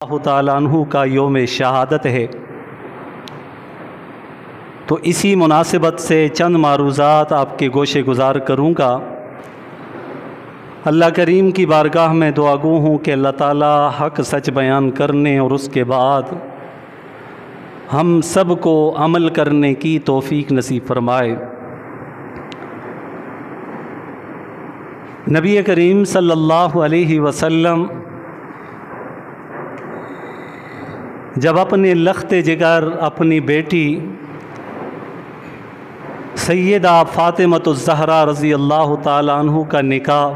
اللہ تعالیٰ عنہ کا یوم شہادت ہے، تو اسی مناسبت سے چند معروضات آپ کے گوشے گزار کروں گا۔ اللہ کریم کی بارگاہ میں دعا گو ہوں کہ اللہ تعالیٰ حق سچ بیان کرنے اور اس کے بعد ہم سب کو عمل کرنے کی توفیق نصیب فرمائے۔ نبی کریم صلی اللہ علیہ وسلم جب اپنے لخت جگر اپنی بیٹی سیدہ فاطمۃ الزہرا رضی اللہ تعالیٰ عنہ کا نکاح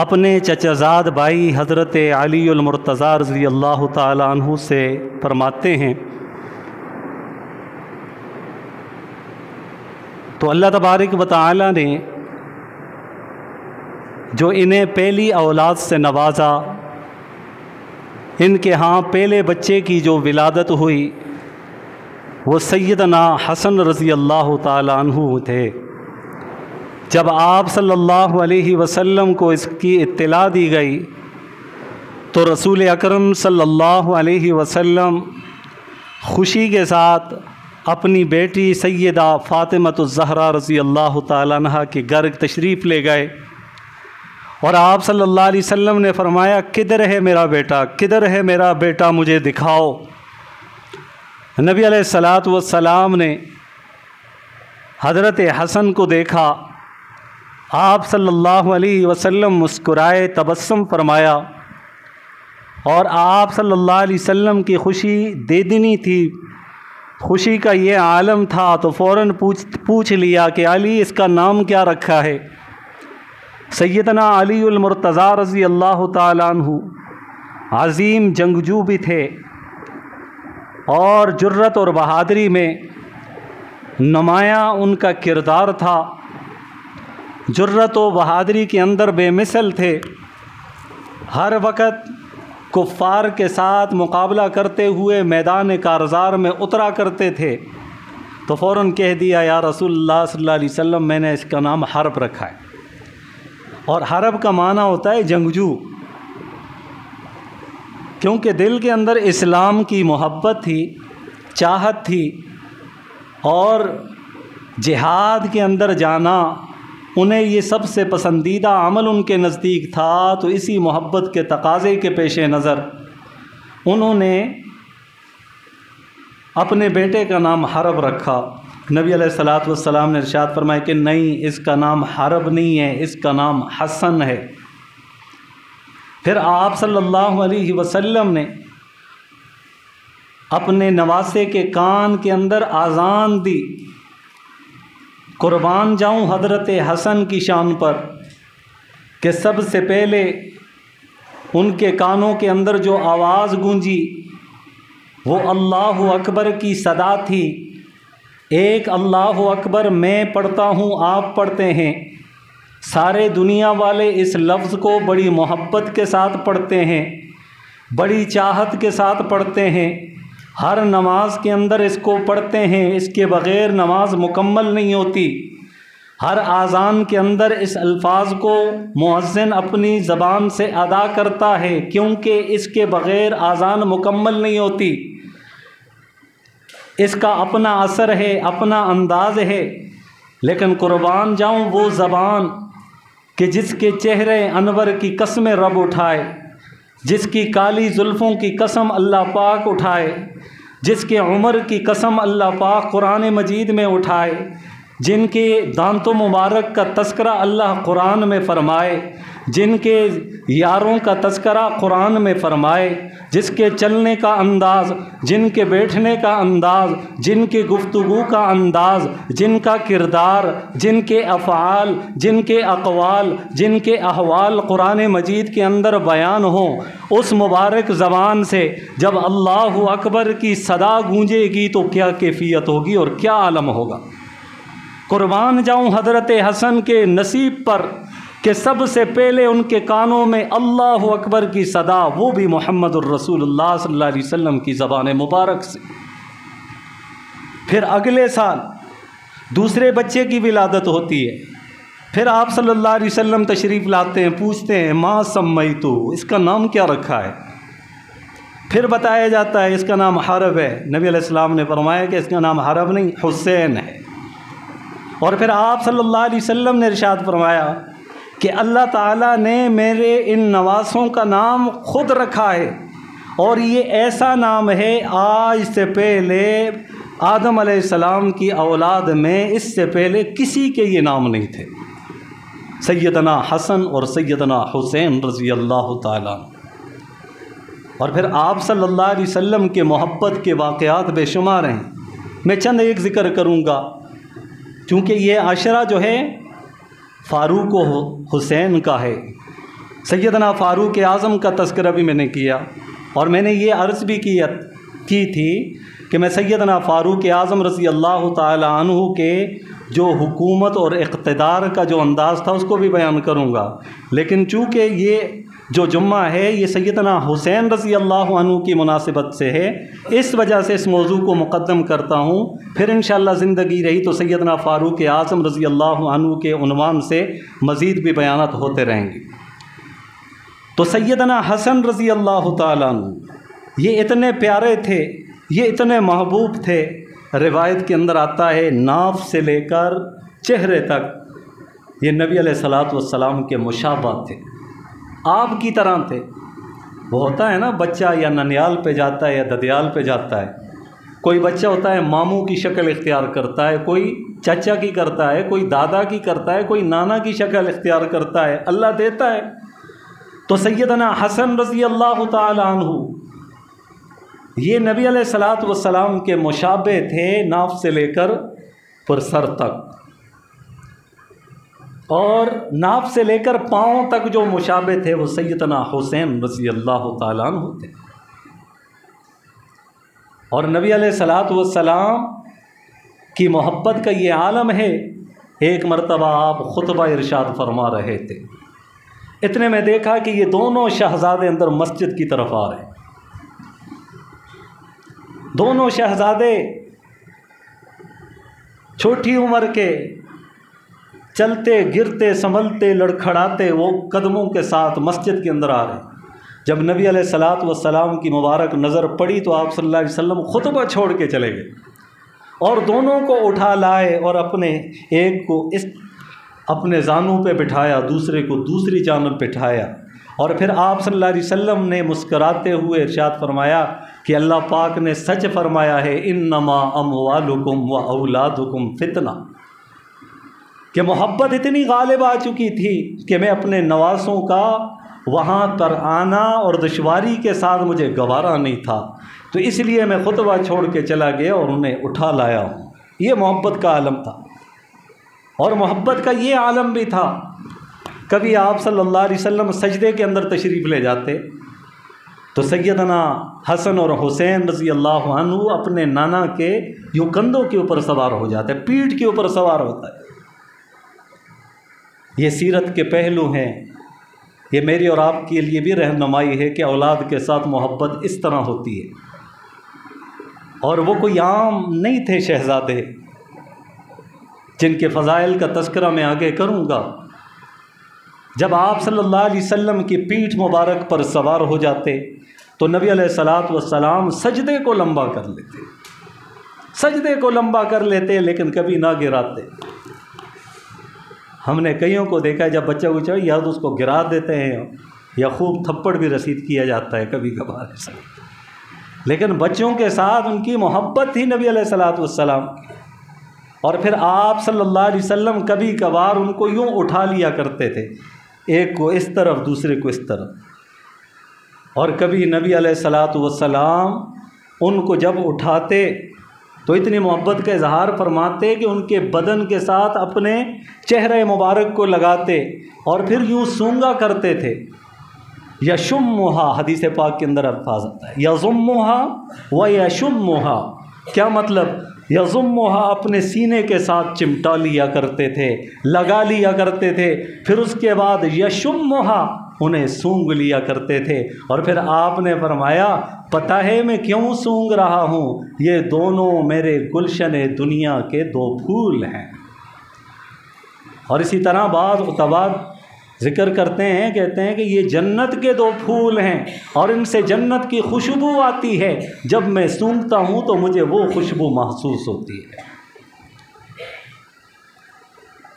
اپنے چچازاد بھائی حضرت علی المرتضیٰ رضی اللہ تعالیٰ عنہ سے فرماتے ہیں، تو اللہ تبارک و تعالیٰ نے جو انہیں پہلی اولاد سے نوازا، ان کے ہاں پہلے بچے کی جو ولادت ہوئی وہ سیدنا حسن رضی اللہ تعالیٰ عنہ تھے۔ جب آپ صلی اللہ علیہ وسلم کو اس کی اطلاع دی گئی تو رسول اکرم صلی اللہ علیہ وسلم خوشی کے ساتھ اپنی بیٹی سیدہ فاطمۃ الزہرا رضی اللہ تعالیٰ عنہ کے گھر تشریف لے گئے، اور آپ صلی اللہ علیہ وسلم نے فرمایا، کدھر ہے میرا بیٹا، کدھر ہے میرا بیٹا، مجھے دکھاؤ۔ نبی علیہ الصلاۃ والسلام نے حضرت حسن کو دیکھا، آپ صلی اللہ علیہ وسلم مسکرائے، تبسم فرمایا، اور آپ صلی اللہ علیہ وسلم کی خوشی دیدنی تھی، خوشی کا یہ عالم تھا، تو فوراً پوچھ لیا کہ علی اس کا نام کیا رکھا ہے؟ سیدنا علی المرتضیٰ رضی اللہ تعالیٰ عنہ عظیم جنگجو بھی تھے، اور جرت اور بہادری میں نمایاں ان کا کردار تھا، جرت و بہادری کے اندر بے مثل تھے، ہر وقت کفار کے ساتھ مقابلہ کرتے ہوئے میدان کارزار میں اترا کرتے تھے، تو فوراً کہہ دیا، یا رسول اللہ صلی اللہ علیہ وسلم میں نے اس کا نام حرب رکھا ہے، اور حرب کا معنی ہوتا ہے جنگجو، کیونکہ دل کے اندر اسلام کی محبت تھی، چاہت تھی، اور جہاد کے اندر جانا انہیں یہ سب سے پسندیدہ عمل ان کے نزدیک تھا، تو اسی محبت کے تقاضے کے پیش نظر انہوں نے اپنے بیٹے کا نام حرب رکھا۔ نبی علیہ الصلاۃ والسلام نے ارشاد فرمایا کہ نہیں، اس کا نام حرب نہیں ہے، اس کا نام حسن ہے۔ پھر آپ صلی اللہ علیہ وسلم نے اپنے نواسے کے کان کے اندر آذان دی، قربان جاؤں حضرت حسن کی شان پر، کہ سب سے پہلے ان کے کانوں کے اندر جو آواز گونجی وہ اللہ اکبر کی صدا تھی۔ ایک اللہ اکبر میں پڑھتا ہوں، آپ پڑھتے ہیں، سارے دنیا والے اس لفظ کو بڑی محبت کے ساتھ پڑھتے ہیں، بڑی چاہت کے ساتھ پڑھتے ہیں، ہر نماز کے اندر اس کو پڑھتے ہیں، اس کے بغیر نماز مکمل نہیں ہوتی۔ ہر اذان کے اندر اس الفاظ کو مؤذن اپنی زبان سے ادا کرتا ہے، کیونکہ اس کے بغیر اذان مکمل نہیں ہوتی۔ اس کا اپنا اثر ہے، اپنا انداز ہے، لیکن قربان جاؤں وہ زبان کہ جس کے چہرے انور کی قسم رب اٹھائے، جس کی کالی زلفوں کی قسم اللہ پاک اٹھائے، جس کے عمر کی قسم اللہ پاک قرآن مجید میں اٹھائے، جن کے دانتوں مبارک کا تذکرہ اللہ قرآن میں فرمائے، جن کے یاروں کا تذکرہ قرآن میں فرمائے، جس کے چلنے کا انداز، جن کے بیٹھنے کا انداز، جن کے گفتگو کا انداز، جن کا کردار، جن کے افعال، جن کے اقوال، جن کے احوال قرآن مجید کے اندر بیان ہوں، اس مبارک زبان سے جب اللہ اکبر کی صدا گونجے گی تو کیا کیفیت ہوگی اور کیا عالم ہوگا۔ قربان جاؤں حضرت حسن کے نصیب پر کہ سب سے پہلے ان کے کانوں میں اللہ اکبر کی صدا، وہ بھی محمد الرسول اللہ صلی اللہ علیہ وسلم کی زبان مبارک سے۔ پھر اگلے سال دوسرے بچے کی ولادت ہوتی ہے، پھر آپ صلی اللہ علیہ وسلم تشریف لاتے ہیں، پوچھتے ہیں ماں سمیتو، اس کا نام کیا رکھا ہے؟ پھر بتایا جاتا ہے اس کا نام حرب ہے۔ نبی علیہ السلام نے فرمایا کہ اس کا نام حرب نہیں، حسین ہے۔ اور پھر آپ صلی اللہ علیہ وسلم نے ارشاد فرمایا کہ اللہ تعالیٰ نے میرے ان نواسوں کا نام خود رکھا ہے، اور یہ ایسا نام ہے آج سے پہلے آدم علیہ السلام کی اولاد میں اس سے پہلے کسی کے یہ نام نہیں تھے، سیدنا حسن اور سیدنا حسین رضی اللہ تعالیٰ۔ اور پھر آپ صلی اللہ علیہ وسلم کے محبت کے واقعات بے شمار ہیں، میں چند ایک ذکر کروں گا، کیونکہ یہ عشرہ جو ہے فاروق و حسین کا ہے۔ سیدنا فاروق اعظم کا تذکرہ بھی میں نے کیا، اور میں نے یہ عرض بھی کی تھی کہ میں سیدنا فاروق اعظم رضی اللہ تعالی عنہ کے جو حکومت اور اقتدار کا جو انداز تھا اس کو بھی بیان کروں گا، لیکن چونکہ یہ جو جمعہ ہے یہ سیدنا حسین رضی اللہ عنہ کی مناسبت سے ہے، اس وجہ سے اس موضوع کو مقدم کرتا ہوں۔ پھر انشاءاللہ زندگی رہی تو سیدنا فاروق اعظم رضی اللہ عنہ کے عنوان سے مزید بھی بیانات ہوتے رہیں گے۔ تو سیدنا حسن رضی اللہ تعالیٰ عنہ یہ اتنے پیارے تھے، یہ اتنے محبوب تھے، روایت کے اندر آتا ہے ناف سے لے کر چہرے تک یہ نبی علیہ الصلوۃ والسلام کے مشابہ تھے، آپ کی طرح تھے۔ وہ ہوتا ہے نا بچہ یا ننیال پہ جاتا ہے یا ددیال پہ جاتا ہے، کوئی بچہ ہوتا ہے ماموں کی شکل اختیار کرتا ہے، کوئی چچا کی کرتا ہے، کوئی دادا کی کرتا ہے، کوئی نانا کی شکل اختیار کرتا ہے، اللہ دیتا ہے۔ تو سیدنا حسن رضی اللہ تعالی عنہ یہ نبی علیہ الصلوۃ والسلام کے مشابہ تھے، ناف سے لے کر پر سر تک، اور ناف سے لے کر پاؤں تک جو مشابہ تھے وہ سیدنا حسین رضی اللہ تعالیٰ عنہ تھے۔ اور نبی علیہ الصلوۃ والسلام کی محبت کا یہ عالم ہے۔ ایک مرتبہ آپ خطبہ ارشاد فرما رہے تھے، اتنے میں دیکھا کہ یہ دونوں شہزادے اندر مسجد کی طرف آ رہے ہیں۔ دونوں شہزادے چھوٹی عمر کے، چلتے گرتے سنبھلتے لڑکھڑاتے وہ قدموں کے ساتھ مسجد کے اندر آ رہے ہیں۔ جب نبی علیہ الصلوۃ والسلام کی مبارک نظر پڑی تو آپ صلی اللہ علیہ وسلم خطبہ چھوڑ کے چلے گئے، اور دونوں کو اٹھا لائے اور اپنے ایک کو اپنے زانوں پہ بٹھایا، دوسرے کو دوسری جانب بٹھایا، اور پھر آپ صلی اللہ علیہ وسلم نے مسکراتے ہوئے ارشاد فرمایا کہ اللہ پاک نے سچ فرمایا ہے انما اموالکم و اولادکم فتنہ، کہ محبت اتنی غالب آ چکی تھی کہ میں اپنے نواسوں کا وہاں پر آنا اور دشواری کے ساتھ مجھے گوارا نہیں تھا، تو اس لیے میں خطبہ چھوڑ کے چلا گیا اور انہیں اٹھا لایا ہوں۔ یہ محبت کا عالم تھا، اور محبت کا یہ عالم بھی تھا۔ کبھی آپ صلی اللہ علیہ وسلم سجدے کے اندر تشریف لے جاتے تو سیدنا حسن اور حسین رضی اللہ عنہ اپنے نانا کے یوں کندھوں کے اوپر سوار ہو جاتے، پیٹھ کے اوپر سوار ہوتا ہے۔ یہ سیرت کے پہلو ہیں، یہ میری اور آپ کے لیے بھی رہنمائی ہے کہ اولاد کے ساتھ محبت اس طرح ہوتی ہے۔ اور وہ کوئی عام نہیں تھے شہزادے جن کے فضائل کا تذکرہ میں آگے کروں گا۔ جب آپ صلی اللہ علیہ وسلم کی پیٹھ مبارک پر سوار ہو جاتے تو نبی علیہ الصلوۃ والسلام سجدے کو لمبا کر لیتے، سجدے کو لمبا کر لیتے لیکن کبھی نہ گراتے۔ ہم نے کئیوں کو دیکھا ہے جب بچہ اچھا یا تو اس کو گرا دیتے ہیں یا خوب تھپڑ بھی رسید کیا جاتا ہے کبھی کبھار ایسا، لیکن بچوں کے ساتھ ان کی محبت تھی نبی علیہ الصلوۃ والسلام۔ اور پھر آپ صلی اللہ علیہ وسلم کبھی کبھار ان کو یوں اٹھا لیا کرتے تھے، ایک کو اس طرف دوسرے کو اس طرف، اور کبھی نبی علیہ الصلوۃ والسلام ان کو جب اٹھاتے تو اتنی محبت کا اظہار فرماتے کہ ان کے بدن کے ساتھ اپنے چہرے مبارک کو لگاتے اور پھر یوں سونگا کرتے تھے۔ یشمھا، حدیث پاک کے اندر الفاظ آتا ہے یضمھا و یشمھا، کیا مطلب؟ یضمھا اپنے سینے کے ساتھ چمٹا لیا کرتے تھے، لگا لیا کرتے تھے، پھر اس کے بعد یشمھا انہیں سونگ لیا کرتے تھے۔ اور پھر آپ نے فرمایا پتہ ہے میں کیوں سونگ رہا ہوں؟ یہ دونوں میرے گلشن دنیا کے دو پھول ہیں۔ اور اسی طرح بعض اتباع ذکر کرتے ہیں، کہتے ہیں کہ یہ جنت کے 2 پھول ہیں اور ان سے جنت کی خوشبو آتی ہے، جب میں سونگھتا ہوں تو مجھے وہ خوشبو محسوس ہوتی ہے۔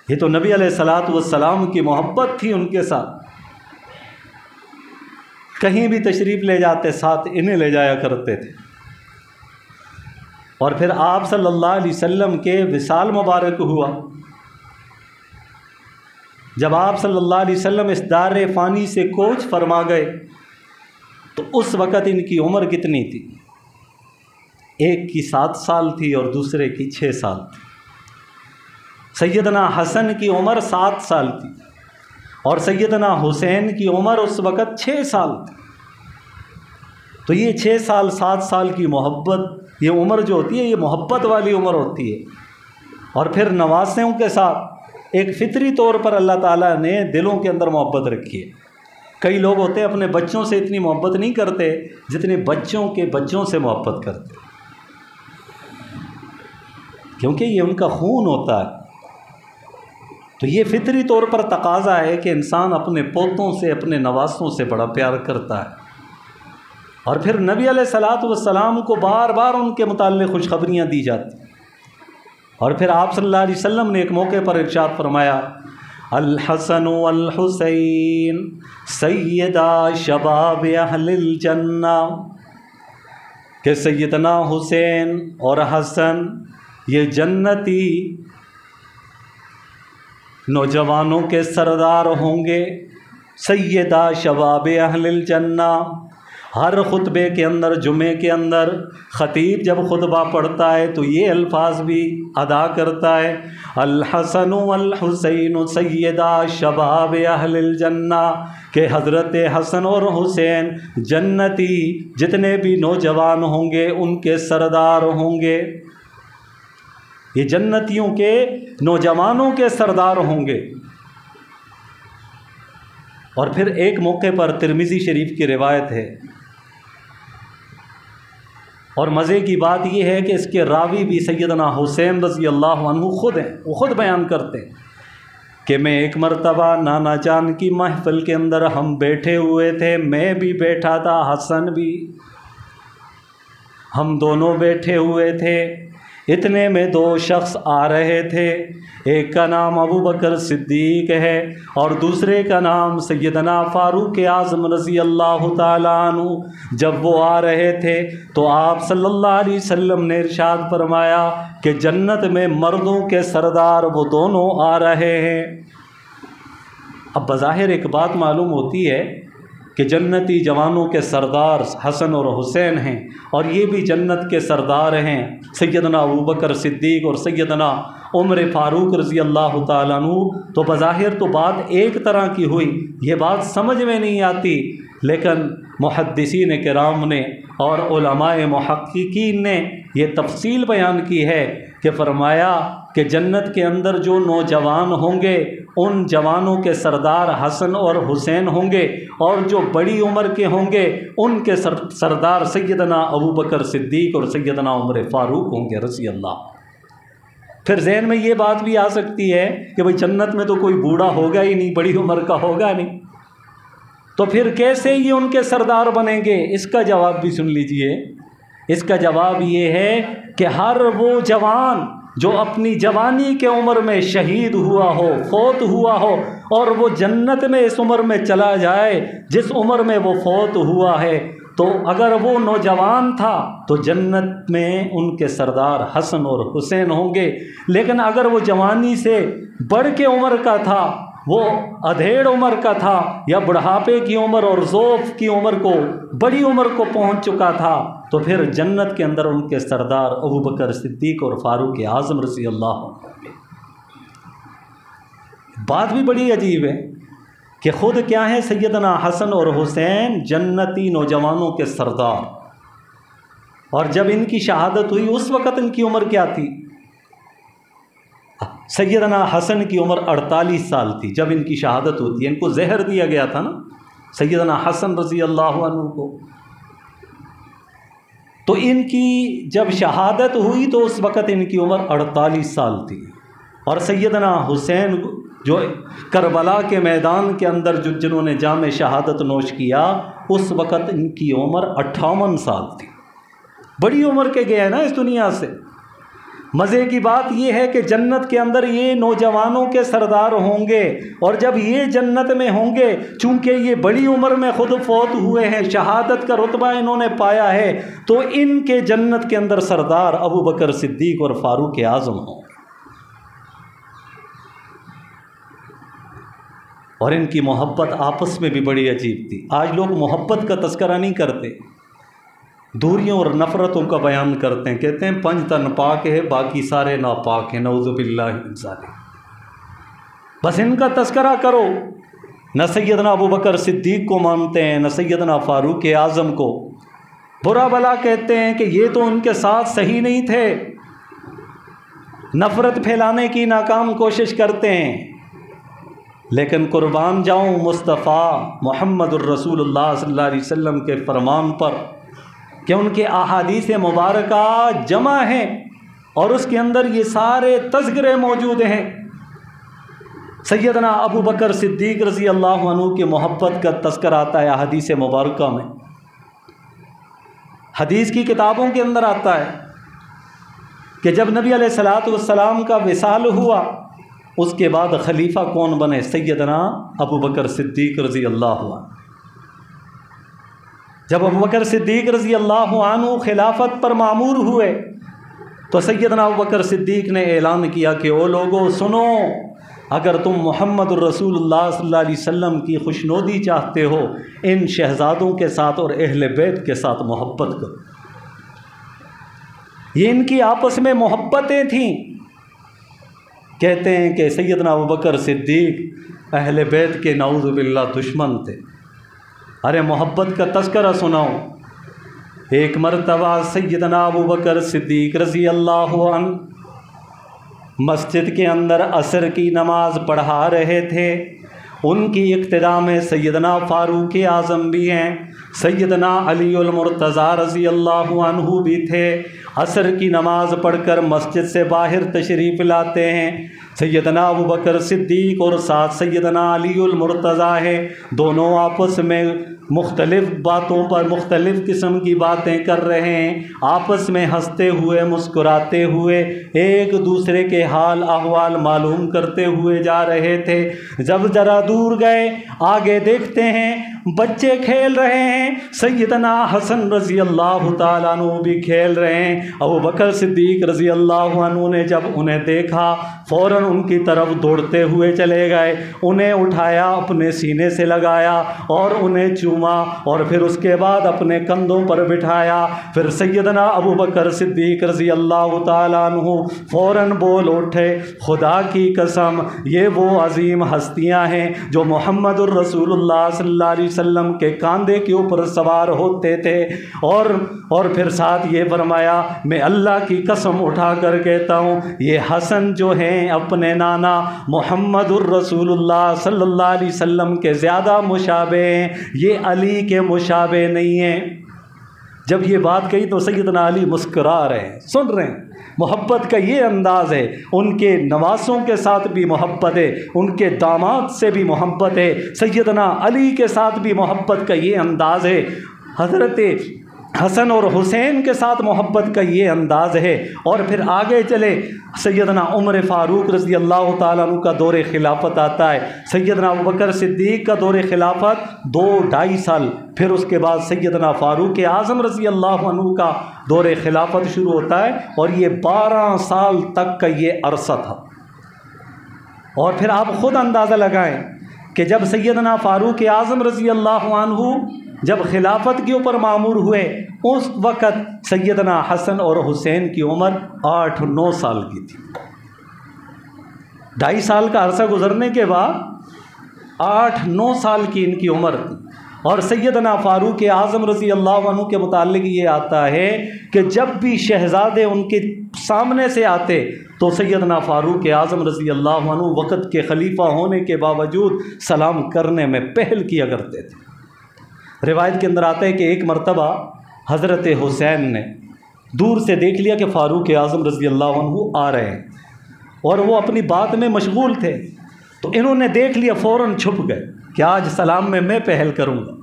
یہ تو نبی علیہ الصلاۃ والسلام کی محبت تھی ان کے ساتھ، کہیں بھی تشریف لے جاتے ساتھ انہیں لے جایا کرتے تھے۔ اور پھر آپ صلی اللہ علیہ وسلم کے وصال مبارک ہوا، جب آپ صلی اللہ علیہ وسلم اس دار فانی سے کوچ فرما گئے تو اس وقت ان کی عمر کتنی تھی؟ ایک کی 7 سال تھی اور دوسرے کی 6 سال تھی۔ سیدنا حسن کی عمر 7 سال تھی اور سیدنا حسین کی عمر اس وقت 6 سال تھی۔ تو یہ 6 سال 7 سال کی محبت، یہ عمر جو ہوتی ہے یہ محبت والی عمر ہوتی ہے۔ اور پھر نواسوں کے ساتھ ایک فطری طور پر اللہ تعالیٰ نے دلوں کے اندر محبت رکھی ہے۔ کئی لوگ ہوتے ہیں اپنے بچوں سے اتنی محبت نہیں کرتے جتنے بچوں کے بچوں سے محبت کرتے، کیونکہ یہ ان کا خون ہوتا ہے۔ تو یہ فطری طور پر تقاضا ہے کہ انسان اپنے پوتوں سے، اپنے نواسوں سے بڑا پیار کرتا ہے۔ اور پھر نبی علیہ الصلاۃ والسلام کو بار بار ان کے متعلق خوشخبریاں دی جاتی۔ اور پھر آپ صلی اللہ علیہ وسلم نے ایک موقع پر ارشاد فرمایا، الحسن والحسین سیدا شباب اہل الجنہ، کہ سیدنا حسین اور حسن یہ جنتی نوجوانوں کے سردار ہوں گے، سیدہ شباب اہل الجنہ۔ ہر خطبے کے اندر، جمعے کے اندر خطیب جب خطبہ پڑھتا ہے تو یہ الفاظ بھی ادا کرتا ہے، الحسن والحسین سیدہ شباب اہل الجنہ، کہ حضرت حسن اور حسین جنتی جتنے بھی نوجوان ہوں گے ان کے سردار ہوں گے، یہ جنتیوں کے نوجوانوں کے سردار ہوں گے۔ اور پھر ایک موقع پر ترمذی شریف کی روایت ہے، اور مزے کی بات یہ ہے کہ اس کے راوی بھی سیدنا حسین رضی اللہ عنہ خود ہیں، وہ خود بیان کرتے ہیں کہ میں ایک مرتبہ نانا جان کی محفل کے اندر ہم بیٹھے ہوئے تھے، میں بھی بیٹھا تھا، حسن بھی، ہم دونوں بیٹھے ہوئے تھے، اتنے میں 2 شخص آ رہے تھے، ایک کا نام ابو بکر صدیق ہے اور دوسرے کا نام سیدنا فاروق اعظم رضی اللہ تعالیٰ عنہ۔ جب وہ آ رہے تھے تو آپ صلی اللہ علیہ وسلم نے ارشاد فرمایا کہ جنت میں مردوں کے سردار وہ دونوں آ رہے ہیں۔ اب بظاہر ایک بات معلوم ہوتی ہے کہ جنتی جوانوں کے سردار حسن اور حسین ہیں، اور یہ بھی جنت کے سردار ہیں، سیدنا ابوبکر صدیق اور سیدنا عمر فاروق رضی اللہ تعالیٰ عنہ۔ تو بظاہر تو بات ایک طرح کی ہوئی، یہ بات سمجھ میں نہیں آتی، لیکن محدثین کرام نے اور علماء محققین نے یہ تفصیل بیان کی ہے کہ فرمایا کہ جنت کے اندر جو نوجوان ہوں گے ان جوانوں کے سردار حسن اور حسین ہوں گے، اور جو بڑی عمر کے ہوں گے ان کے سردار سیدنا ابوبکر صدیق اور سیدنا عمر فاروق ہوں گے رضی اللہ۔ پھر ذہن میں یہ بات بھی آ سکتی ہے کہ بھئی جنت میں تو کوئی بوڑھا ہوگا ہی نہیں، بڑی عمر کا ہوگا نہیں، تو پھر کیسے یہ ان کے سردار بنیں گے؟ اس کا جواب بھی سن لیجئے۔ اس کا جواب یہ ہے کہ ہر وہ جوان جو اپنی جوانی کے عمر میں شہید ہوا ہو، فوت ہوا ہو، اور وہ جنت میں اس عمر میں چلا جائے جس عمر میں وہ فوت ہوا ہے، تو اگر وہ نوجوان تھا تو جنت میں ان کے سردار حسن اور حسین ہوں گے، لیکن اگر وہ جوانی سے بڑھ کے عمر کا تھا، وہ ادھیڑ عمر کا تھا، یا بڑھاپے کی عمر اور ذوف کی عمر کو، بڑی عمر کو پہنچ چکا تھا، تو پھر جنت کے اندر ان کے سردار ابوبکر صدیق اور فاروق اعظم رضی اللہ عنہ۔ بات بھی بڑی عجیب ہے کہ خود کیا ہے سیدنا حسن اور حسین جنتی نوجوانوں کے سردار، اور جب ان کی شہادت ہوئی اس وقت ان کی عمر کیا تھی؟ سیدنا حسن کی عمر 48 سال تھی جب ان کی شہادت ہوتی ہے۔ ان کو زہر دیا گیا تھا نا سیدنا حسن رضی اللہ عنہ کو، تو ان کی جب شہادت ہوئی تو اس وقت ان کی عمر 48 سال تھی، اور سیدنا حسین جو کربلا کے میدان کے اندر جنہوں نے جام شہادت نوش کیا، اس وقت ان کی عمر 58 سال تھی، بڑی عمر کے گئے نا اس دنیا سے۔ مزے کی بات یہ ہے کہ جنت کے اندر یہ نوجوانوں کے سردار ہوں گے، اور جب یہ جنت میں ہوں گے، چونکہ یہ بڑی عمر میں خود فوت ہوئے ہیں، شہادت کا رتبہ انہوں نے پایا ہے، تو ان کے جنت کے اندر سردار ابو بکر صدیق اور فاروق اعظم ہوں گے۔ اور ان کی محبت آپس میں بھی بڑی عجیب تھی۔ آج لوگ محبت کا تذکرہ نہیں کرتے، دوریوں اور نفرتوں کا بیان کرتے ہیں، کہتے ہیں پنج تن پاک ہے باقی سارے ناپاک ہیں، نعوذ باللہ من ذالک۔ بس ان کا تذکرہ کرو، نہ سیدنا ابو بکر صدیق کو مانتے ہیں، نہ سیدنا فاروق اعظم کو، برا بلا کہتے ہیں کہ یہ تو ان کے ساتھ صحیح نہیں تھے، نفرت پھیلانے کی ناکام کوشش کرتے ہیں۔ لیکن قربان جاؤں مصطفیٰ محمد الرسول اللہ صلی اللہ علیہ وسلم کے فرمان پر کہ ان کے احادیث مبارکہ جمع ہیں، اور اس کے اندر یہ سارے تذکرے موجود ہیں۔ سیدنا ابو بکر صدیق رضی اللہ عنہ کی محبت کا تذکر آتا ہے احادیث مبارکہ میں، حدیث کی کتابوں کے اندر آتا ہے کہ جب نبی علیہ الصلوۃ والسلام کا وصال ہوا، اس کے بعد خلیفہ کون بنے؟ سیدنا ابو بکر صدیق رضی اللہ عنہ۔ جب ابو بکر صدیق رضی اللہ عنہ خلافت پر مامور ہوئے تو سیدنا ابو بکر صدیق نے اعلان کیا کہ او لوگو سنو، اگر تم محمد الرسول اللہ صلی اللہ علیہ وسلم کی خوشنودی چاہتے ہو، ان شہزادوں کے ساتھ اور اہل بیت کے ساتھ محبت کرو۔ یہ ان کی آپس میں محبتیں تھیں۔ کہتے ہیں کہ سیدنا ابو بکر صدیق اہل بیت کے نعوذ باللہ دشمن تھے۔ ارے محبت کا تذکرہ سناؤ۔ ایک مرتبہ سیدنا ابو بکر صدیق رضی اللہ عنہ مسجد کے اندر عصر کی نماز پڑھا رہے تھے، ان کی اقتداء میں سیدنا فاروق اعظم بھی ہیں، سیدنا علی المرتضیٰ رضی اللہ عنہ بھی تھے۔ عصر کی نماز پڑھ کر مسجد سے باہر تشریف لاتے ہیں، سیدنا ابو بکر صدیق اور ساتھ سیدنا علی المرتضیٰ ہیں، دونوں آپس میں مختلف باتوں پر مختلف قسم کی باتیں کر رہے ہیں، آپس میں ہنستے ہوئے مسکراتے ہوئے ایک دوسرے کے حال احوال معلوم کرتے ہوئے جا رہے تھے۔ جب ذرا دور گئے، آگے دیکھتے ہیں بچے کھیل رہے ہیں، سیدنا حسن رضی اللہ تعالیٰ عنہ بھی کھیل رہے ہیں۔ ابو بکر صدیق رضی اللہ عنہ نے جب انہیں دیکھا فوراً ان کی طرف دوڑتے ہوئے چلے گئے، انہیں اٹھایا، اپنے سینے سے لگایا اور انہیں چوما، اور پھر اس کے بعد اپنے کندھوں پر بٹھایا۔ پھر سیدنا ابو بکر صدیق رضی اللہ تعالیٰ عنہ فوراً بول اٹھے، خدا کی قسم یہ وہ عظیم ہستیاں ہیں جو محمد الرسول اللہ صلی اللہ علیہ وسلم کے کاندھے کے اوپر سوار ہوتے تھے، اور پھر ساتھ یہ فرمایا میں اللہ کی قسم اٹھا کر کہتا ہوں یہ حسن جو ہیں اپنے نانا محمد الرسول اللہ صلی اللہ علیہ وسلم کے زیادہ مشابہ ہیں، یہ علی کے مشابہ نہیں ہیں۔ جب یہ بات کہی تو سیدنا علی مسکرا رہے ہیں، سن رہے ہیں۔ محبت کا یہ انداز ہے، ان کے نواسوں کے ساتھ بھی محبت ہے، ان کے داماد سے بھی محبت ہے، سیدنا علی کے ساتھ بھی محبت کا یہ انداز ہے، حضرت حسن اور حسین کے ساتھ محبت کا یہ انداز ہے۔ اور پھر آگے چلے، سیدنا عمر فاروق رضی اللہ تعالیٰ عنہ کا دور خلافت آتا ہے، سیدنا ابو بکر صدیق کا دور خلافت 2-2.5 سال، پھر اس کے بعد سیدنا فاروق اعظم رضی اللہ عنہ کا دور خلافت شروع ہوتا ہے، اور یہ 12 سال تک کا یہ عرصہ تھا۔ اور پھر آپ خود اندازہ لگائیں کہ جب سیدنا فاروق اعظم رضی اللہ عنہ جب خلافت کے اوپر مامور ہوئے، اس وقت سیدنا حسن اور حسین کی عمر 8-9 سال کی تھی۔ 2.5 سال کا عرصہ گزرنے کے بعد 8-9 سال کی ان کی عمر تھی۔ اور سیدنا فاروق اعظم رضی اللہ عنہ کے متعلق یہ آتا ہے کہ جب بھی شہزادے ان کے سامنے سے آتے تو سیدنا فاروق اعظم رضی اللہ عنہ وقت کے خلیفہ ہونے کے باوجود سلام کرنے میں پہل کیا کرتے تھے۔ روایت کے اندر آتا ہے کہ ایک مرتبہ حضرت حسین نے دور سے دیکھ لیا کہ فاروق اعظم رضی اللہ عنہ آ رہے ہیں، اور وہ اپنی بات میں مشغول تھے، تو انہوں نے دیکھ لیا، فوراً چھپ گئے کہ آج سلام میں پہل کروں گا،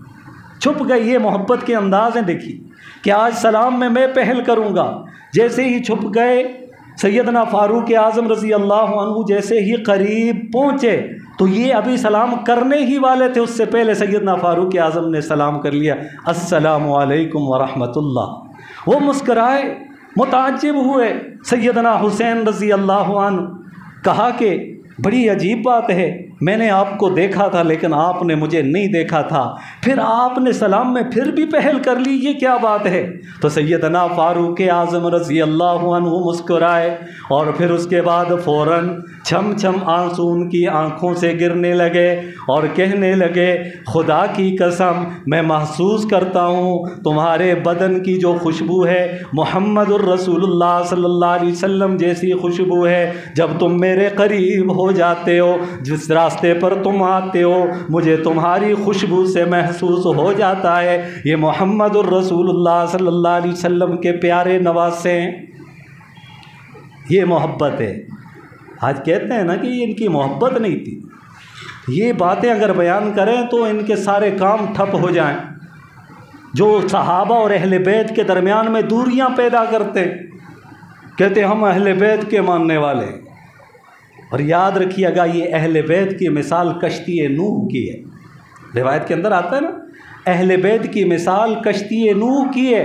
چھپ گئے۔ یہ محبت کے انداز ہیں، دیکھیے کہ آج سلام میں پہل کروں گا۔ جیسے ہی چھپ گئے، سیدنا فاروق اعظم رضی اللہ عنہ جیسے ہی قریب پہنچے تو یہ ابھی سلام کرنے ہی والے تھے، اس سے پہلے سیدنا فاروق اعظم نے سلام کر لیا، السلام علیکم ورحمۃ اللہ۔ وہ مسکرائے، متعجب ہوئے۔ سیدنا حسین رضی اللہ عنہ کہا کہ بڑی عجیب بات ہے، میں نے آپ کو دیکھا تھا لیکن آپ نے مجھے نہیں دیکھا تھا، پھر آپ نے سلام میں پھر بھی پہل کر لی، یہ کیا بات ہے؟ تو سیدنا فاروق اعظم رضی اللہ عنہ مسکرائے اور پھر اس کے بعد فوراً چھم چھم آنسو ان کی آنکھوں سے گرنے لگے اور کہنے لگے، خدا کی قسم میں محسوس کرتا ہوں تمہارے بدن کی جو خوشبو ہے محمد الرسول اللہ صلی اللہ علیہ وسلم جیسی خوشبو ہے۔ جب تم میرے قریب ہو جاتے ہو، جس راستے پر تم آتے ہو، مجھے تمہاری خوشبو سے محسوس ہو جاتا ہے یہ محمد الرسول اللہ صلی اللہ علیہ وسلم کے پیارے نواسے ہیں۔ یہ محبت ہے۔ آج کہتے ہیں نا کہ یہ ان کی محبت نہیں تھی، یہ باتیں اگر بیان کریں تو ان کے سارے کام ٹھپ ہو جائیں، جو صحابہ اور اہل بیت کے درمیان میں دوریاں پیدا کرتے، کہتے ہم اہل بیت کے ماننے والے۔ اور یاد رکھیے گا یہ اہل بیت کی مثال کشتی نوح کی ہے، روایت کے اندر آتا ہے نا، اہل بیت کی مثال کشتی نوح کی ہے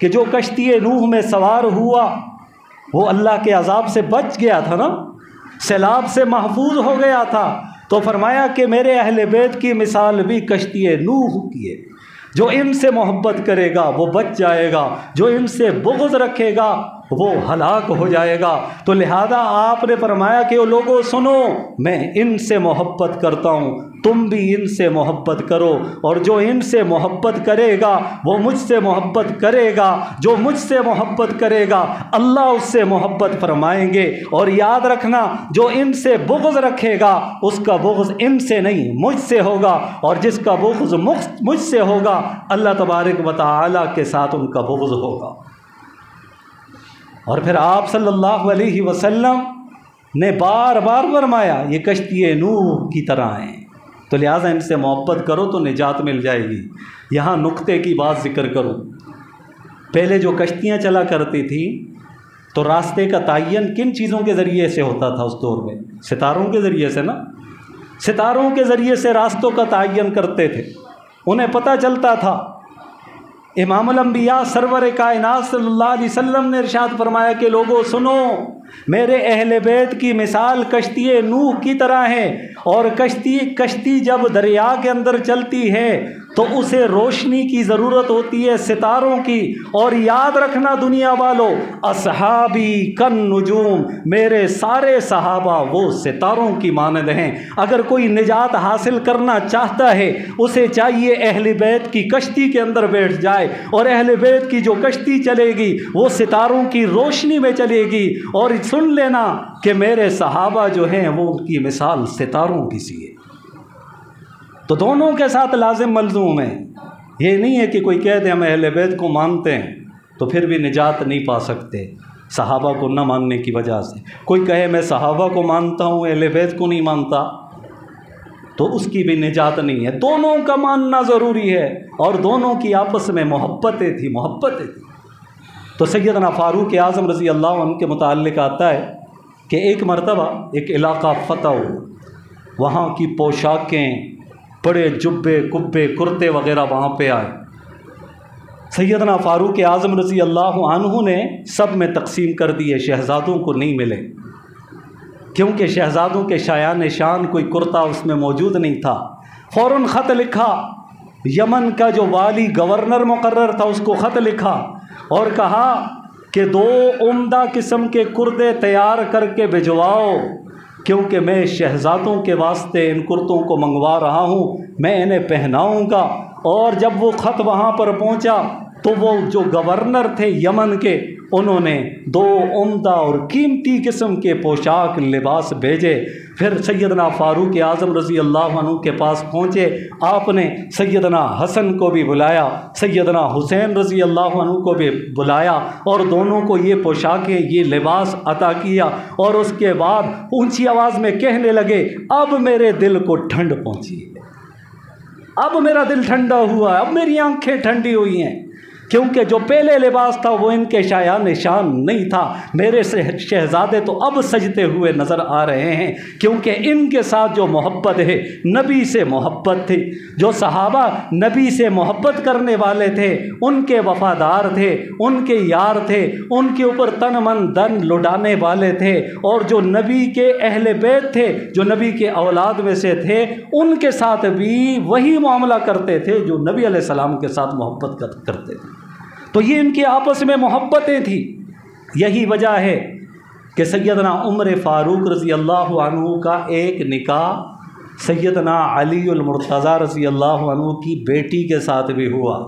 کہ جو کشتی نوح میں سوار ہوا وہ اللہ کے عذاب سے بچ گیا تھا نا، سیلاب سے محفوظ ہو گیا تھا، تو فرمایا کہ میرے اہل بیت کی مثال بھی کشتی نوح کی ہے، جو ان سے محبت کرے گا وہ بچ جائے گا، جو ان سے بغض رکھے گا وہ ہلاک ہو جائے گا۔ تو لہذا آپ نے فرمایا کہ وہ لوگوں سنو، میں ان سے محبت کرتا ہوں، تم بھی ان سے محبت کرو، اور جو ان سے محبت کرے گا وہ مجھ سے محبت کرے گا، جو مجھ سے محبت کرے گا اللہ اس سے محبت فرمائیں گے۔ اور یاد رکھنا جو ان سے بغض رکھے گا اس کا بغض ان سے نہیں مجھ سے ہوگا، اور جس کا بغض مجھ سے ہوگا اللہ تبارک و تعالیٰ کے ساتھ ان کا بغض ہوگا۔ اور پھر آپ صلی اللہ علیہ وسلم نے بار بار فرمایا یہ کشتی نوح کی طرح ہیں، تو لہٰذا ان سے محبت کرو تو نجات مل جائے گی۔ یہاں نقطے کی بات ذکر کروں، پہلے جو کشتیاں چلا کرتی تھیں تو راستے کا تعین کن چیزوں کے ذریعے سے ہوتا تھا اس دور میں؟ ستاروں کے ذریعے سے نا، ستاروں کے ذریعے سے راستوں کا تعین کرتے تھے، انہیں پتہ چلتا تھا۔ امام الانبیاء سرور کائنات صلی اللہ علیہ وسلم نے ارشاد فرمایا کہ لوگوں سنو، میرے اہل بیت کی مثال کشتی نوح کی طرح ہے، اور کشتی جب دریا کے اندر چلتی ہے تو اسے روشنی کی ضرورت ہوتی ہے، ستاروں کی۔ اور یاد رکھنا دنیا والو، اصحابی کن نجوم، میرے سارے صحابہ وہ ستاروں کی مانند ہیں۔ اگر کوئی نجات حاصل کرنا چاہتا ہے اسے چاہیے اہل بیت کی کشتی کے اندر بیٹھ جائے، اور اہل بیت کی جو کشتی چلے گی وہ ستاروں کی روشنی میں چلے گی۔ اور سن لینا کہ میرے صحابہ جو ہیں وہ ان کی مثال ستاروں کی سی ہے۔ تو دونوں کے ساتھ لازم ملزوم ہے، یہ نہیں ہے کہ کوئی کہہ دے ہم اہل بیت کو مانتے ہیں تو پھر بھی نجات نہیں پا سکتے صحابہ کو نہ ماننے کی وجہ سے۔ کوئی کہے میں صحابہ کو مانتا ہوں اہل بیت کو نہیں مانتا تو اس کی بھی نجات نہیں ہے۔ دونوں کا ماننا ضروری ہے، اور دونوں کی آپس میں محبتیں تھیں۔ تو سیدنا فاروق اعظم رضی اللہ عنہ کے متعلق آتا ہے کہ ایک مرتبہ ایک علاقہ فتح ہو، وہاں کی پوشاکیں، بڑے جبے کبے کرتے وغیرہ وہاں پہ آئے۔ سیدنا فاروق اعظم رضی اللہ عنہ نے سب میں تقسیم کر دیے، شہزادوں کو نہیں ملے، کیونکہ شہزادوں کے شایان شان کوئی کرتا اس میں موجود نہیں تھا۔ فوراً خط لکھا، یمن کا جو والی گورنر مقرر تھا اس کو خط لکھا اور کہا کہ 2 عمدہ قسم کے کرتے تیار کر کے بھجواؤ، کیونکہ میں شہزادوں کے واسطے ان کرتوں کو منگوا رہا ہوں، میں انہیں پہناؤں گا۔ اور جب وہ خط وہاں پر پہنچا تو وہ جو گورنر تھے یمن کے انہوں نے 2 عمدہ اور قیمتی قسم کے پوشاک لباس بھیجے۔ پھر سیدنا فاروق اعظم رضی اللہ عنہ کے پاس پہنچے، آپ نے سیدنا حسن کو بھی بلایا، سیدنا حسین رضی اللہ عنہ کو بھی بلایا، اور دونوں کو یہ پوشاکیں، یہ لباس عطا کیا، اور اس کے بعد اونچی آواز میں کہنے لگے اب میرے دل کو ٹھنڈ پہنچی ہے، اب میرا دل ٹھنڈا ہوا ہے، اب میری آنکھیں ٹھنڈی ہوئی ہیں، کیونکہ جو پہلے لباس تھا وہ ان کے شایان نشان نہیں تھا، میرے شہزادے تو اب سجتے ہوئے نظر آ رہے ہیں، کیونکہ ان کے ساتھ جو محبت ہے نبی سے محبت تھی، جو صحابہ نبی سے محبت کرنے والے تھے، ان کے وفادار تھے، ان کے یار تھے، ان کے اوپر تن من دن لٹانے والے تھے، اور جو نبی کے اہل بیت تھے، جو نبی کے اولاد میں سے تھے، ان کے ساتھ بھی وہی معاملہ کرتے تھے جو نبی علیہ السلام کے ساتھ محبت کرتے تھے۔ تو یہ ان کے آپس میں محبتیں تھیں۔ یہی وجہ ہے کہ سیدنا عمر فاروق رضی اللہ عنہ کا ایک نکاح سیدنا علی المرتضیٰ رضی اللہ عنہ کی بیٹی کے ساتھ بھی ہوا۔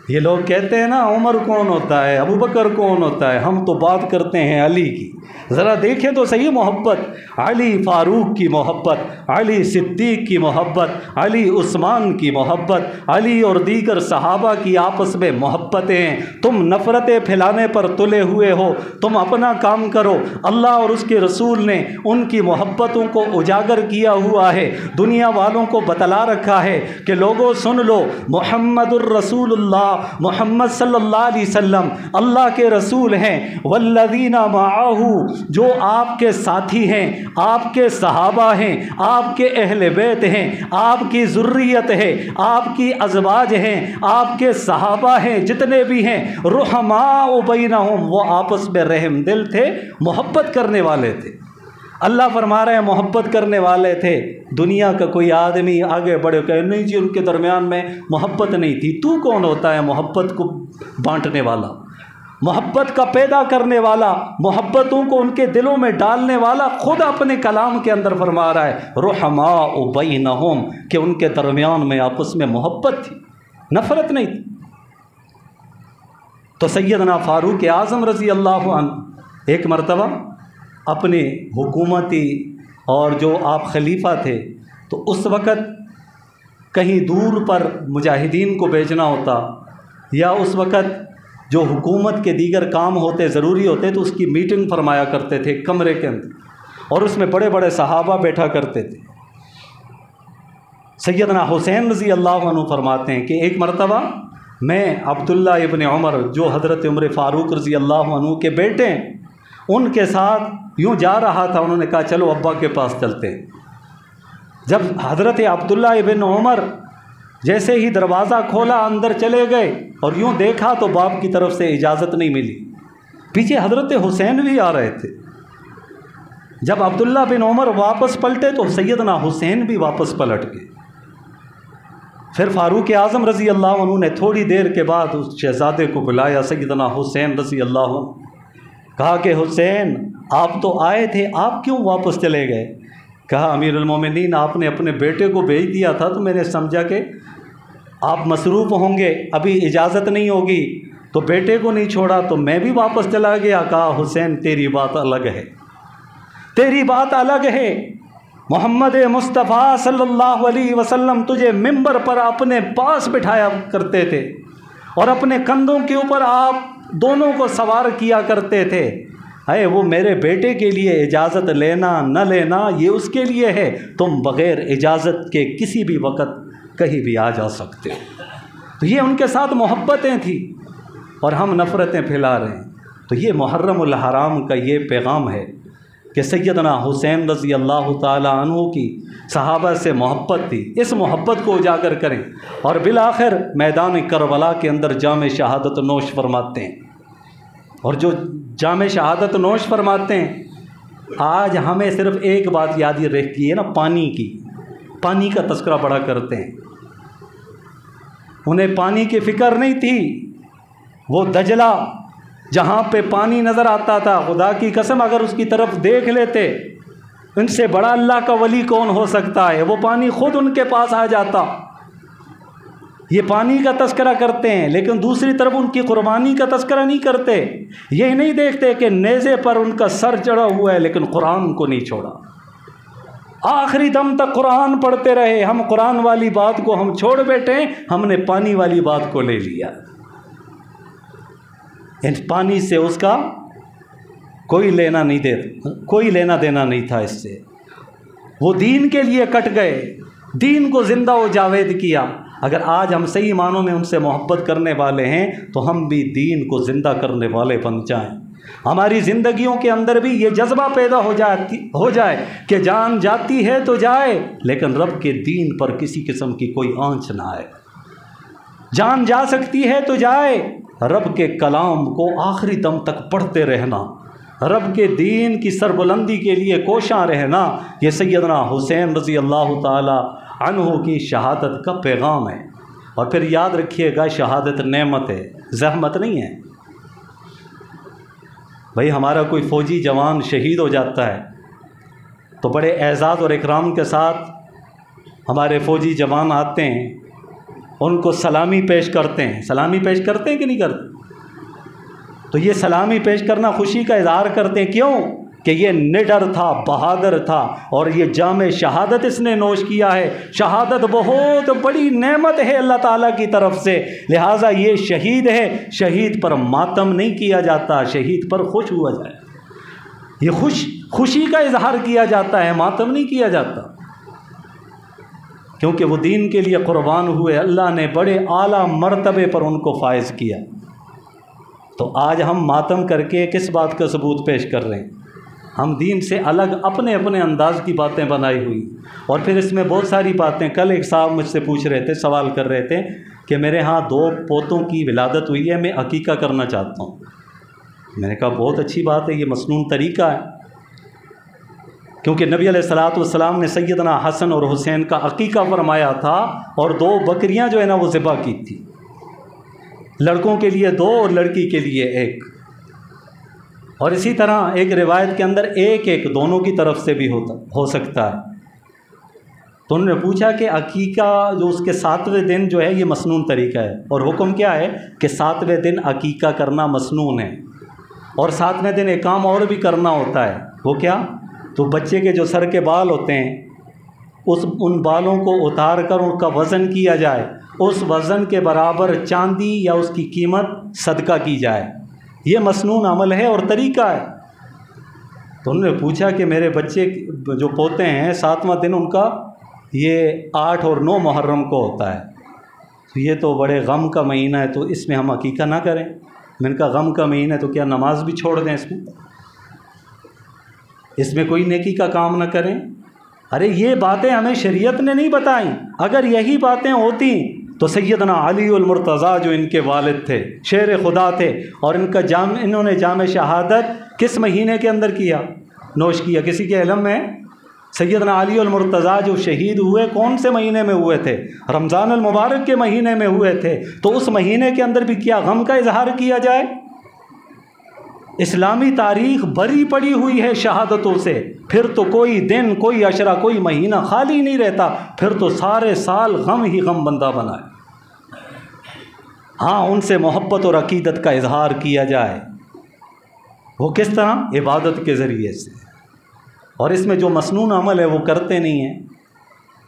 یہ لوگ کہتے ہیں نا عمر کون ہوتا ہے، ابو بکر کون ہوتا ہے، ہم تو بات کرتے ہیں علی کی۔ ذرا دیکھیں تو صحیح محبت، علی فاروق کی محبت، علی صدیق کی محبت، علی عثمان کی محبت، علی اور دیگر صحابہ کی آپس میں محبتیں۔ تم نفرتیں پھیلانے پر تلے ہوئے ہو، تم اپنا کام کرو۔ اللہ اور اس کے رسول نے ان کی محبتوں کو اجاگر کیا ہوا ہے، دنیا والوں کو بتلا رکھا ہے کہ لوگوں سن لو، محمد الرسول اللہ، محمد صلی اللہ علیہ وسلم اللہ کے رسول ہیں، والذین معہ، جو آپ کے ساتھی ہیں، آپ کے صحابہ ہیں، آپ کے اہل بیت ہیں، آپ کی ذریت ہے، آپ کی ازواج ہیں، آپ کے صحابہ ہیں، جتنے بھی ہیں، رحماء بینہم، وہ آپس میں رحم دل تھے، محبت کرنے والے تھے۔ اللہ فرما رہے ہیں محبت کرنے والے تھے۔ دنیا کا کوئی آدمی آگے بڑھے کہ نہیں جی ان کے درمیان میں محبت نہیں تھی۔ تو کون ہوتا ہے محبت کو بانٹنے والا، محبت کا پیدا کرنے والا، محبتوں کو ان کے دلوں میں ڈالنے والا؟ خود اپنے کلام کے اندر فرما رہا ہے رحماء بینہم، کہ ان کے درمیان میں آپس میں محبت تھی، نفرت نہیں تھی۔ تو سیدنا فاروق اعظم رضی اللہ عنہ ایک مرتبہ اپنی حکومتی اور جو آپ خلیفہ تھے، تو اس وقت کہیں دور پر مجاہدین کو بھیجنا ہوتا، یا اس وقت جو حکومت کے دیگر کام ہوتے ضروری ہوتے تو اس کی میٹنگ فرمایا کرتے تھے کمرے کے اندر، اور اس میں بڑے بڑے صحابہ بیٹھا کرتے تھے۔ سیدنا حسین رضی اللہ عنہ فرماتے ہیں کہ ایک مرتبہ میں عبداللہ ابن عمر، جو حضرت عمر فاروق رضی اللہ عنہ کے بیٹے ہیں، ان کے ساتھ یوں جا رہا تھا، انہوں نے کہا چلو ابا کے پاس چلتے ہیں۔ جب حضرت عبداللہ ابن عمر جیسے ہی دروازہ کھولا اندر چلے گئے اور یوں دیکھا تو باپ کی طرف سے اجازت نہیں ملی، پیچھے حضرت حسین بھی آ رہے تھے۔ جب عبداللہ بن عمر واپس پلٹے تو سیدنا حسین بھی واپس پلٹ گئے۔ پھر فاروق اعظم رضی اللہ عنہ نے تھوڑی دیر کے بعد اس شہزادے کو بلایا، سیدنا حسین رضی اللہ عنہ، کہا کہ حسین آپ تو آئے تھے، آپ کیوں واپس چلے گئے؟ کہا امیر المومنین آپ نے اپنے بیٹے کو بھیج دیا تھا تو میں نے سمجھا کہ آپ مصروف ہوں گے، ابھی اجازت نہیں ہوگی، تو بیٹے کو نہیں چھوڑا تو میں بھی واپس چلا گیا۔ کہا حسین تیری بات الگ ہے، تیری بات الگ ہے، محمد مصطفیٰ صلی اللہ علیہ وسلم تجھے ممبر پر اپنے پاس بٹھایا کرتے تھے اور اپنے کندھوں کے اوپر آپ دونوں کو سوار کیا کرتے تھے۔ ہے وہ میرے بیٹے کے لیے اجازت لینا نہ لینا یہ اس کے لیے ہے، تم بغیر اجازت کے کسی بھی وقت کہیں بھی آ جا سکتے ہو۔ تو یہ ان کے ساتھ محبتیں تھیں اور ہم نفرتیں پھیلا رہے ہیں۔ تو یہ محرم الحرام کا یہ پیغام ہے کہ سیدنا حسین رضی اللہ تعالی عنہ کی صحابہ سے محبت تھی، اس محبت کو اجاگر کریں، اور بالآخر میدان کربلا کے اندر جام شہادت نوش فرماتے ہیں۔ اور جو جام شہادت نوش فرماتے ہیں، آج ہمیں صرف ایک بات یاد ہی رہتی ہے نا، پانی کا تذکرہ بڑا کرتے ہیں۔ انہیں پانی کی فکر نہیں تھی، وہ دجلہ جہاں پہ پانی نظر آتا تھا، خدا کی قسم اگر اس کی طرف دیکھ لیتے، ان سے بڑا اللہ کا ولی کون ہو سکتا ہے، وہ پانی خود ان کے پاس آ جاتا۔ یہ پانی کا تذکرہ کرتے ہیں، لیکن دوسری طرف ان کی قربانی کا تذکرہ نہیں کرتے۔ یہ نہیں دیکھتے کہ نیزے پر ان کا سر چڑھا ہوا ہے لیکن قرآن کو نہیں چھوڑا، آخری دم تک قرآن پڑھتے رہے۔ ہم قرآن والی بات کو ہم چھوڑ بیٹھے، ہم نے پانی والی بات کو لے لیا۔ ان پانی سے اس کا کوئی لینا دینا نہیں تھا اس سے۔ وہ دین کے لیے کٹ گئے، دین کو زندہ و جاوید کیا۔ اگر آج ہم صحیح معنوں میں ان سے محبت کرنے والے ہیں تو ہم بھی دین کو زندہ کرنے والے بن جائیں۔ ہماری زندگیوں کے اندر بھی یہ جذبہ پیدا ہو جائے کہ جان جاتی ہے تو جائے، لیکن رب کے دین پر کسی قسم کی کوئی آنچ نہ آئے۔ جان جا سکتی ہے تو جائے، رب کے کلام کو آخری دم تک پڑھتے رہنا، رب کے دین کی سربلندی کے لیے کوشاں رہنا، یہ سیدنا حسین رضی اللہ تعالی عنہ کی شہادت کا پیغام ہے۔ اور پھر یاد رکھیے گا، شہادت نعمت ہے، زحمت نہیں ہے۔ بھائی ہمارا کوئی فوجی جوان شہید ہو جاتا ہے تو بڑے اعزاز اور اکرام کے ساتھ ہمارے فوجی جوان آتے ہیں، ان کو سلامی پیش کرتے ہیں۔ سلامی پیش کرتے ہیں کہ نہیں کرتے؟ تو یہ سلامی پیش کرنا خوشی کا اظہار کرتے ہیں، کیوں؟ کہ یہ نڈر تھا، بہادر تھا، اور یہ جام شہادت اس نے نوش کیا ہے۔ شہادت بہت بڑی نعمت ہے اللہ تعالیٰ کی طرف سے، لہٰذا یہ شہید ہے۔ شہید پر ماتم نہیں کیا جاتا، شہید پر خوش ہوا جائے، یہ خوشی کا اظہار کیا جاتا ہے، ماتم نہیں کیا جاتا، کیونکہ وہ دین کے لیے قربان ہوئے۔ اللہ نے بڑے اعلیٰ مرتبے پر ان کو فائز کیا۔ تو آج ہم ماتم کر کے کس بات کا ثبوت پیش کر رہے ہیں؟ ہم دین سے الگ اپنے انداز کی باتیں بنائی ہوئی، اور پھر اس میں بہت ساری باتیں۔ کل ایک صاحب مجھ سے پوچھ رہے تھے، سوال کر رہے تھے کہ میرے ہاں 2 پوتوں کی ولادت ہوئی ہے، میں عقیقہ کرنا چاہتا ہوں۔ میں نے کہا بہت اچھی بات ہے، یہ مسنون طریقہ ہے، کیونکہ نبی علیہ الصلوۃ والسلام نے سیدنا حسن اور حسین کا عقیقہ فرمایا تھا، اور 2 بکریاں جو ہے نا وہ ذبح کی تھی، لڑکوں کے لیے 2 اور لڑکی کے لیے 1۔ اور اسی طرح ایک روایت کے اندر 1 دونوں کی طرف سے بھی ہو سکتا ہے۔ تو انہوں نے پوچھا کہ عقیقہ جو اس کے 7ویں دن جو ہے یہ مسنون طریقہ ہے، اور حکم کیا ہے کہ 7ویں دن عقیقہ کرنا مسنون ہے، اور 7ویں دن ایک کام اور بھی کرنا ہوتا ہے۔ وہ کیا؟ تو بچے کے جو سر کے بال ہوتے ہیں ان بالوں کو اتار کر ان کا وزن کیا جائے، اس وزن کے برابر چاندی یا اس کی قیمت صدقہ کی جائے۔ یہ مسنون عمل ہے اور طریقہ ہے۔ تو انہوں نے پوچھا کہ میرے بچے جو پوتے ہیں 7واں دن ان کا یہ 8 اور 9 محرم کو ہوتا ہے، تو یہ تو بڑے غم کا مہینہ ہے، تو اس میں ہم عقیقہ نہ کریں۔ میں نے کہا غم کا مہینہ ہے تو کیا نماز بھی چھوڑ دیں؟ اس میں کوئی نیکی کا کام نہ کریں؟ ارے یہ باتیں ہمیں شریعت نے نہیں بتائیں۔ اگر یہی باتیں ہوتی تو سیدنا علی المرتضیٰ جو ان کے والد تھے، شیر خدا تھے، اور انہوں نے جام شہادت کس مہینے کے اندر نوش کیا؟ کسی کے علم میں؟ سیدنا علی المرتضیٰ جو شہید ہوئے کون سے مہینے میں ہوئے تھے؟ رمضان المبارک کے مہینے میں ہوئے تھے۔ تو اس مہینے کے اندر بھی کیا غم کا اظہار کیا جائے؟ اسلامی تاریخ بھری پڑی ہوئی ہے شہادتوں سے، پھر تو کوئی دن، کوئی عشرہ، کوئی مہینہ خالی نہیں رہتا، پھر تو سارے سال غم ہی غم بندہ بنا ہے۔ ہاں ان سے محبت اور عقیدت کا اظہار کیا جائے، وہ کس طرح؟ عبادت کے ذریعے سے۔ اور اس میں جو مسنون عمل ہے وہ کرتے نہیں ہیں،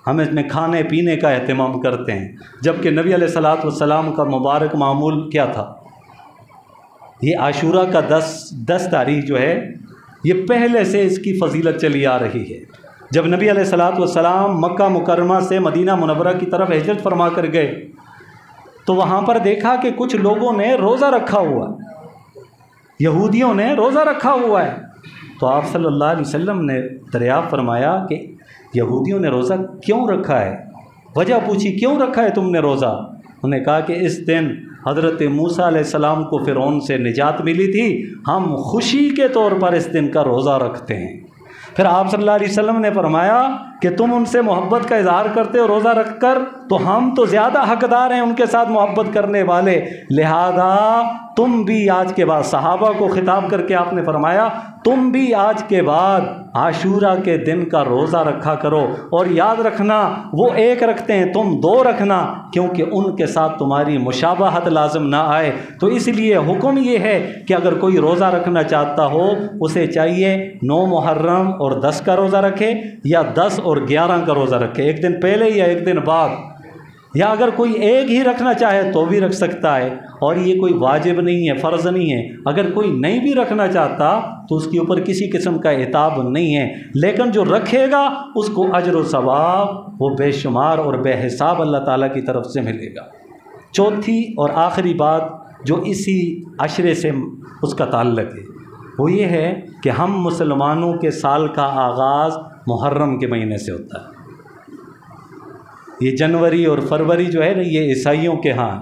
ہم اس میں کھانے پینے کا اہتمام کرتے ہیں، جبکہ نبی علیہ الصلوۃ والسلام کا مبارک معمول کیا تھا؟ یہ عاشورہ کا 10 تاریخ جو ہے یہ پہلے سے اس کی فضیلت چلی آ رہی ہے۔ جب نبی علیہ الصلوۃ والسلام مکہ مکرمہ سے مدینہ منورہ کی طرف ہجرت فرما کر گئے تو وہاں پر دیکھا کہ کچھ لوگوں نے روزہ رکھا ہوا ہے، یہودیوں نے روزہ رکھا ہوا ہے۔ تو آپ صلی اللہ علیہ وسلم نے دریافت فرمایا کہ یہودیوں نے روزہ کیوں رکھا ہے؟ وجہ پوچھی، کیوں رکھا ہے تم نے روزہ؟ انہوں نے کہا کہ اس دن حضرت موسیٰ علیہ السلام کو فرعون سے نجات ملی تھی، ہم خوشی کے طور پر اس دن کا روزہ رکھتے ہیں۔ پھر آپ صلی اللہ علیہ وسلم نے فرمایا کہ تم ان سے محبت کا اظہار کرتے ہو روزہ رکھ کر، تو ہم تو زیادہ حقدار ہیں ان کے ساتھ محبت کرنے والے، لہذا تم بھی آج کے بعد، صحابہ کو خطاب کر کے آپ نے فرمایا تم بھی آج کے بعد عاشورہ کے دن کا روزہ رکھا کرو، اور یاد رکھنا وہ ایک رکھتے ہیں تم 2 رکھنا، کیونکہ ان کے ساتھ تمہاری مشابہت لازم نہ آئے۔ تو اس لیے حکم یہ ہے کہ اگر کوئی روزہ رکھنا چاہتا ہو اسے چاہیے 9 محرم اور 10 کا روزہ رکھے، یا 10 اور 11 کا روزہ رکھے، ایک دن پہلے یا ایک دن بعد، یا اگر کوئی ایک ہی رکھنا چاہے تو بھی رکھ سکتا ہے، اور یہ کوئی واجب نہیں ہے، فرض نہیں ہے۔ اگر کوئی نہیں بھی رکھنا چاہتا تو اس کے اوپر کسی قسم کا عتاب نہیں ہے، لیکن جو رکھے گا اس کو اجر و ثواب وہ بے شمار اور بے حساب اللہ تعالیٰ کی طرف سے ملے گا۔ چوتھی اور آخری بات جو اسی عشرے سے اس کا تعلق ہے وہ یہ ہے کہ ہم مسلمانوں کے سال کا آغاز محرم کے مہینے سے ہوتا ہے۔ یہ جنوری اور فروری جو ہے نا یہ عیسائیوں کے ہاں،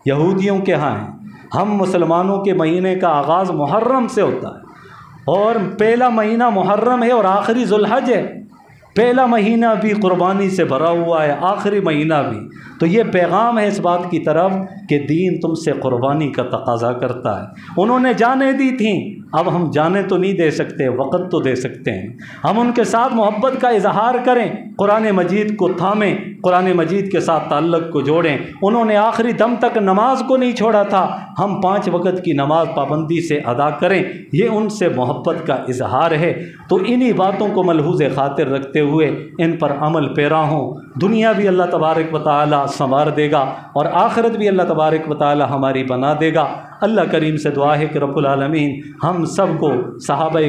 یہودیوں کے ہاں ہیں، ہم مسلمانوں کے مہینے کا آغاز محرم سے ہوتا ہے، اور پہلا مہینہ محرم ہے اور آخری ذوالحج ہے۔ پہلا مہینہ بھی قربانی سے بھرا ہوا ہے، آخری مہینہ بھی۔ تو یہ پیغام ہے اس بات کی طرف کہ دین تم سے قربانی کا تقاضا کرتا ہے۔ انہوں نے جانیں دی تھیں، اب ہم جانیں تو نہیں دے سکتے، وقت تو دے سکتے ہیں۔ ہم ان کے ساتھ محبت کا اظہار کریں، قرآن مجید کو تھامیں، قرآن مجید کے ساتھ تعلق کو جوڑیں۔ انہوں نے آخری دم تک نماز کو نہیں چھوڑا تھا، ہم 5 وقت کی نماز پابندی سے ادا کریں، یہ ان سے محبت کا اظہار ہے۔ تو انہی باتوں کو ملحوظ خاطر رکھتے ہوئے ان پر عمل پیرا ہوں، دنیا بھی اللہ تبارک و تعالی سنوار دے گا، اور آخرت بھی اللہ تبارک و تعالی ہماری بنا دے گا۔ اللہ کریم سے دعا ہے کہ رب العالمین ہم سب کو صحابہ